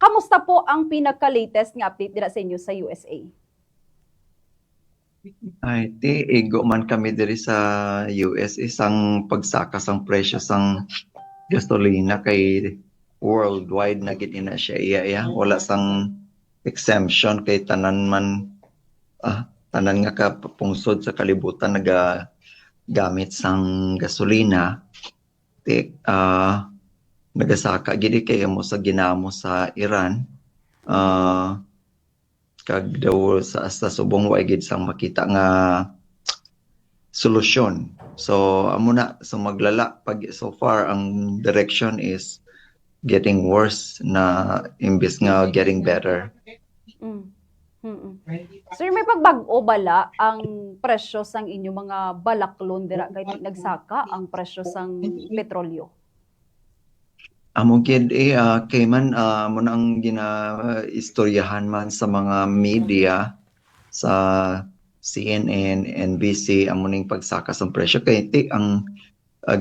kamusta po ang pinaka-latest nga update dira sa inyo sa USA? Ay, ti igo man kami diri sa US isang pagsakas ang presyo sang gasolina kay worldwide na gid ina siya iya wala sang exemption kay tanan man tanan nga kapungsod sa kalibutan gamit sang gasolina ti nagasaka gid kay mo sa ginamo sa Iran kag daw sa subong wa gid sang makita nga solusyon. So amo na so maglala pag so far ang direction is getting worse na imbis nga getting better. Sir, may pagbag-o bala ang presyo sang inyong mga balaklon dira kay nagsaka ang presyo sang petrolyo? Amo gid kay man mo na ang ginaistoryahan man sa mga media sa CNN, NBC amo ning pagsakas ng presyo kay ang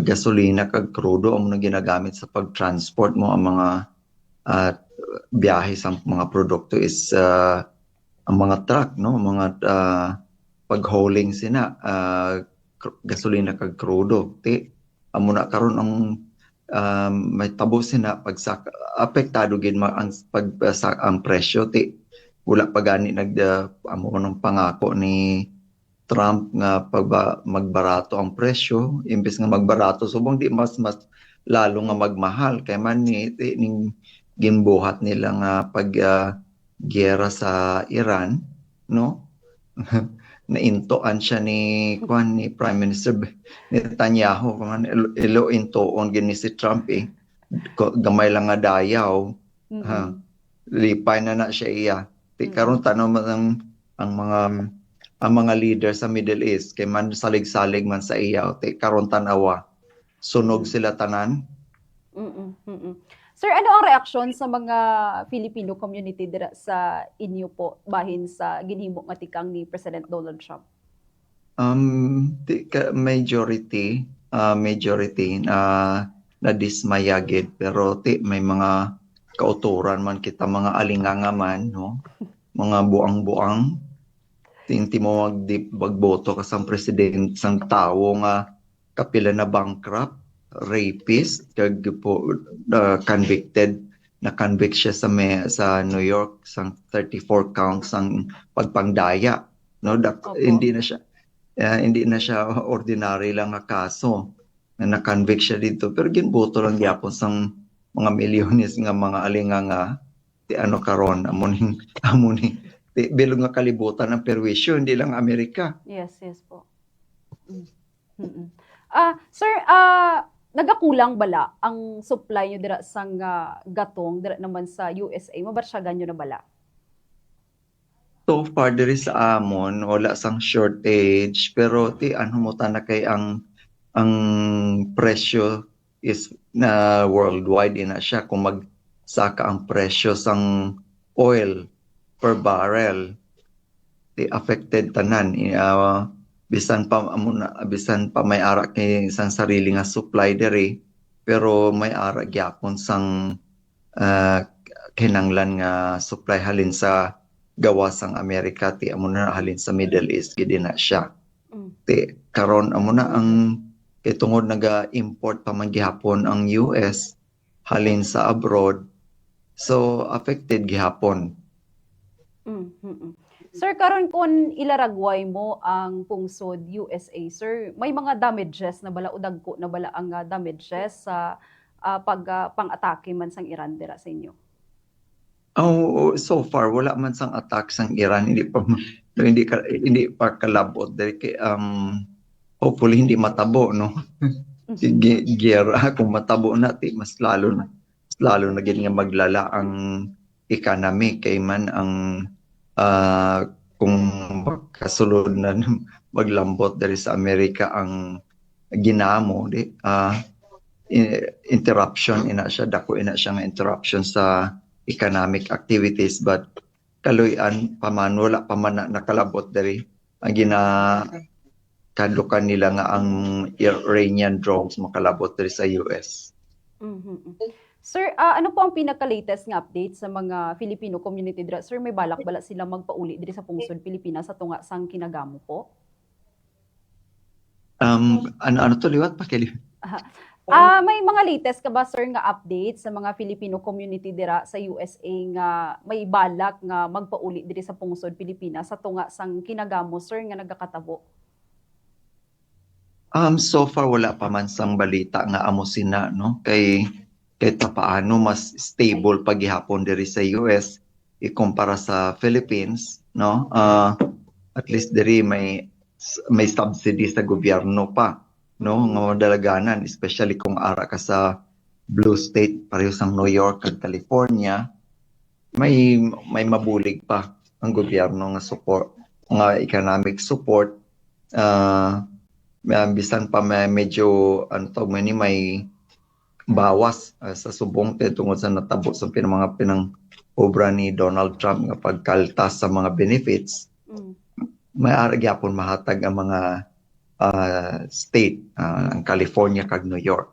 gasolina kag krudo amo na ginagamit sa pagtransport mo ang mga biyahe sa mga produkto is ang mga truck no mga paghauling sina gasolina kag krudo amo na karon ang may tabo sina pagsaka apektado gid ang presyo wala pa gani amo ng pangako ni Trump nga magbarato ang presyo imbes nga magbarato subong di mas lalo nga magmahal kay man ning gimbuhat nila nga giyera sa Iran no naintoan siya ni Prime Minister Netanyahu man ilo intoon gini si Trump gamay lang nga dayaw lipay na siya iya karon tanaw man ang mga leader sa Middle East kay man salig-salig man sa iya karon tanawa sunog sila tanan. Sir, ano ang reaksyon sa mga Filipino community dira sa inyo po bahin sa ginhimo nga tikang ni President Donald Trump? Majority na dismaya gid pero may mga kauturan man kita mga alinganga man no mga buang-buang tinti mo magboto ka sang president sang tawo nga kapila na bankrupt rapist kag convict siya sa New York sang 34 counts sang pagpangdaya no hindi na siya ordinary lang nga kaso na convict siya dito pero ginboto lang gyapon sang mga milyones nga mga alinganga ano karon amo ni bilog nga kalibutan ng perwisyo hindi lang Amerika. Yes po. Sir, nagakulang bala ang supply nyo dira sang gatong dira naman sa USA? Mabarsyagan nyo na bala? So far diri sa amon wala sang shortage pero ano mo ta na kay ang presyo is na worldwide ina siya kung magsaka ang presyo sang oil per barrel affected tanan bisan pa may ara kay isang sarili nga supply diri pero may ara gyapon sang kinanglan nga supply halin sa gawas ang Amerika amo na halin sa Middle East gid na siya karon amo na ang tungod naga-import pa man gihapon ang US halin sa abroad so affected gihapon. Sir, karon kun ilaragway mo ang pungsod USA, sir, may mga damages na bala o dagko na bala ang damages sa pang-atake man sang Iran dira sa inyo? So far wala man sang attack sang Iran hindi pa kalabot dahil hopefully hindi matabo no. Sige giyera kung matabo na mas lalo na gid nga maglala ang economy kay man ang kung kasulod na maglambot dari sa Amerika ang ginamo interruption ina siya dako ina siya nga interruption sa economic activities but kaluyan paman wala pa man nakalabot dari ang kadlukan nila nga ang Iranian drones makalabot dari sa US. Sir, ano po ang pinaka-latest nga update sa mga Filipino community dira? Sir, may balak bala sila magpauli diri sa pungsod Pilipinas sa tunga sang kinagamo po? Ano to liwat pakiliwat? May mga latest ka ba, sir, nga update sa mga Filipino community dira sa USA nga may balak nga magpauli diri sa pungsod Pilipinas sa tunga sang kinagamo, sir, nga nagakatabo? So far wala pa man sang balita nga amo sina no kay paano mas stable paghihapon diri sa US ikumpara sa Philippines no. At least diri may subsidy sa gobyerno pa no nga madalaganan, especially kung ara ka sa blue state pareho sang New York ug California, may mabulig pa ang gobyerno nga support, nga economic support. Bisan pa medyo may bawas sa subong tungod sa natabo sa mga obra ni Donald Trump nga pagkaltas sa mga benefits. May ara gyapon mahatag ang mga state, ang California kag New York.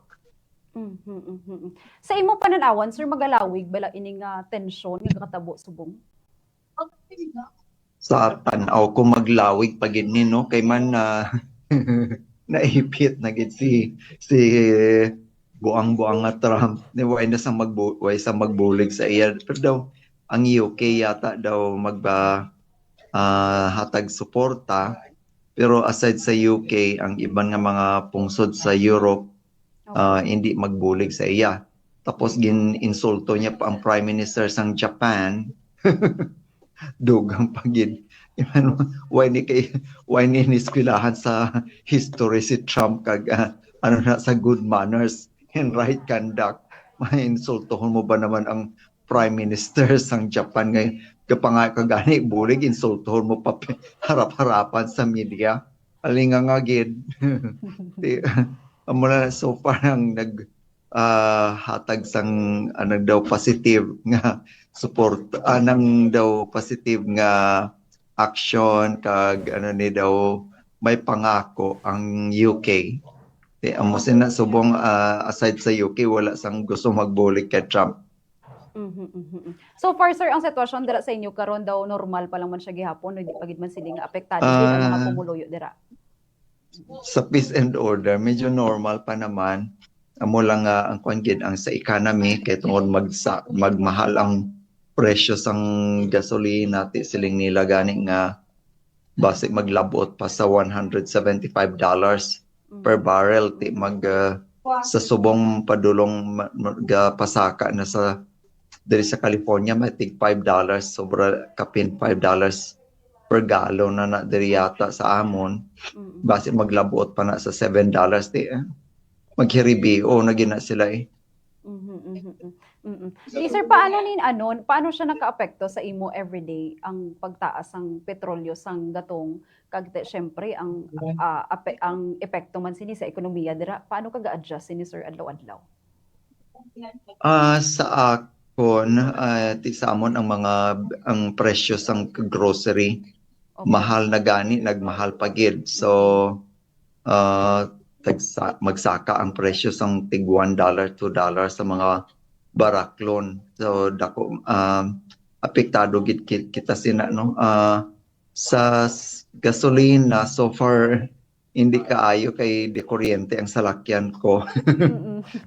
Sa imong pananawan, sir, magalawig bala ining tensyon nga katabo subong? Sa tanaw ko maglawig pagid ni no kay man naipit na gid si buang-buang nga Trump ni way sa magbulig sa iya, pero daw ang UK yata daw hatag suporta, pero aside sa UK ang iban nga mga pungsod sa Europe hindi magbulig sa iya. Tapos gin-insulto niya pa ang Prime Minister sang Japan. Dugang pagid. Why ni niskwilahan sa history si Trump kag sa good manners and right conduct. Mainsultohon mo ba naman ang Prime Minister sang Japan nga kagani bulig, insultohon mo pa harap-harapan sa media. Alinga nga gid. Amo na so far ang hatag sang daw positive nga support, daw positive nga action kag ni daw may pangako ang UK. Amo sina subong aside sa UK wala sang gusto magbulig kay Trump. So far, sir, ang sitwasyon dira sa inyo karon daw normal pa lang man siya gihapon, hindi pa gid man sila nga apektado din ang mga pumuluyo dira? Sa peace and order medyo normal pa naman. Amo lang ang kwan ang sa economy kay tungod magmahal ang presyo sang gasolina, ti siling nila gani nga base maglabot pa sa $175 per barrel, ti sa subong padulong pasaka na sa diri sa California may tig $5, sobra kapin $5 per gallon na diri yata sa amon. Base maglabot pa na sa $7, ti maghiribio na gina sila eh. Sir, paano siya nakaapekto sa imo everyday ang pagtaas ng petrolyo sang gatong kag syempre ang epekto man sini sa ekonomiya dira? Paano ka ga-adjust sini, sir, adlaw-adlaw? Sa akon ti samon ang presyo sang grocery mahal na gani, nagmahal pa gid. So magsaka ang presyo sang tig $1, $2 sa mga baraklon. So dako apektado gid kita sina no. Sa gasolina so far hindi kaayo kay de kuryente ang salakyan ko.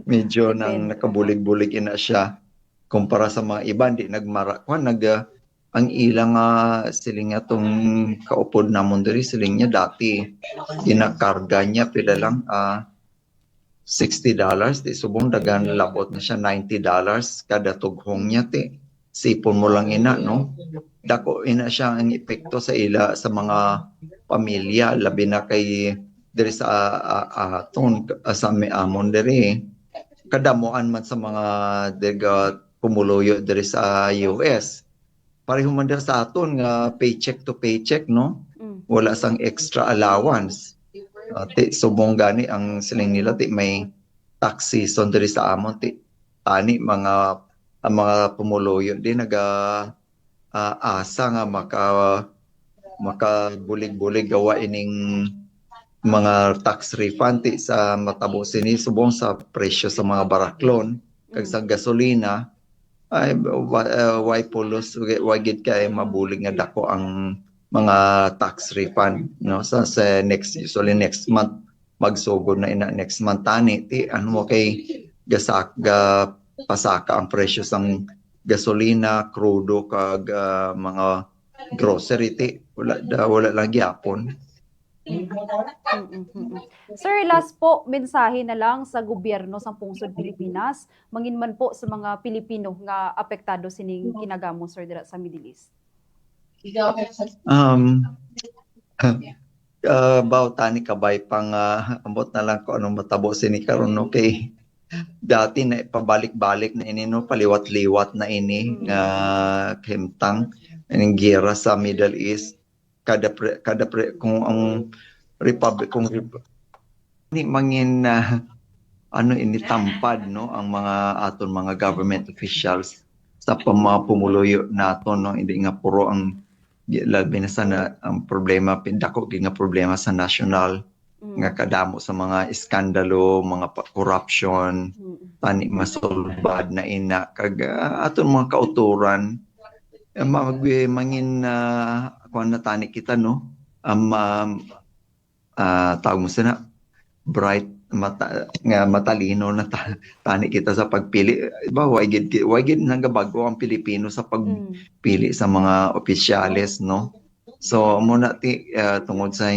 Medyo nang nakabulig-bulig ina siya kumpara sa mga iba, di ang ilang siling nga tong kaupod namon diri siling niya dati ginakarga niya pila lang $60, di subong dagan labot na siya $90 kada tughong niya, ti sipon mo lang ina no. Dako ina siya ang epekto sa mga pamilya, labi na kay diri sa sa amon diri kadamuan man sa mga pumuluyo diri sa US. Pareho man diri sa aton nga paycheck to paycheck no. Wala sang extra allowance. Subong gani ang siling nila ti may tax season diri sa amon, ti ani ang mga pumuluyo di asa nga makabulig-bulig gawa ining mga tax refund ti sa matabo sini subong sa presyo sa mga baraklon. kag sa gasolina ay why pulos wagid kay mabulig nga dako ang mga tax refund no sa usually next month magsugod na ina next month tani ti ano mo kay ga pasaka ang presyo sang gasolina, crudo kag mga grocery ti wala lang gyapon. Sir, last po, mensahe na lang sa gobyerno sa pungsod Pilipinas, mangin man po sa mga Pilipino nga apektado sining kinagamo, sir, dira sa Middle East. Tani kabay pang ambot na lang ko anong matabo sini karon no kay dati na pabalik-balik na ini no paliwat-liwat na ini nga himtang ining giyera sa Middle East kung ang republic kung ni mangin ano ini tampad no ang mga aton mga government officials sa mga pumuluyo nato no hindi nga puro ang labi na sana ang problema pindako nga problema sa national nga kadamo sa mga iskandalo mga corruption tani masulbad na ina kag aton mga kauturan mangin kuan na tani kita no tawag mo sana bright matalino na tani kita sa pagpili ba wagid nagabago ang Pilipino sa pagpili sa mga opisyales no so muna ti tungod sa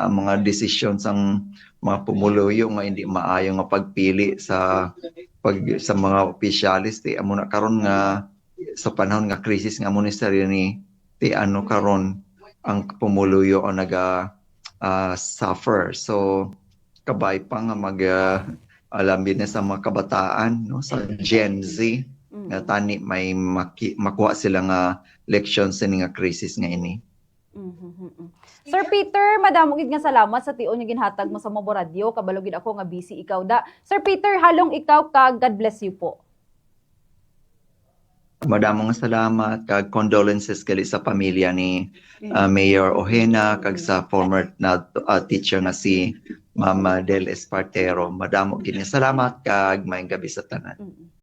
mga decisions ang mga pumuluyo nga hindi maayo nga pagpili sa mga opisyales ti amo na karon nga sa panahon nga krisis nga ministeryo ni ti ano karon ang pumuluyo o suffer so kabay pa nga alam din sa mga kabataan no sa Gen Z nga tani may makuha sila nga lections sa nga krisis nga ini. Sir Peter, madamo gid nga salamat sa tion nga ginhatag mo sa Mobo Radio. Kabalo gid ako nga busy ikaw da. Sir Peter, halong ikaw kag God bless you po. Madamo nga salamat kag condolences kali sa pamilya ni Mayor Ojena kag sa former na teacher nga si Mama Del Espartero. Madamo gid nga salamat kag maayong gabi sa tanan.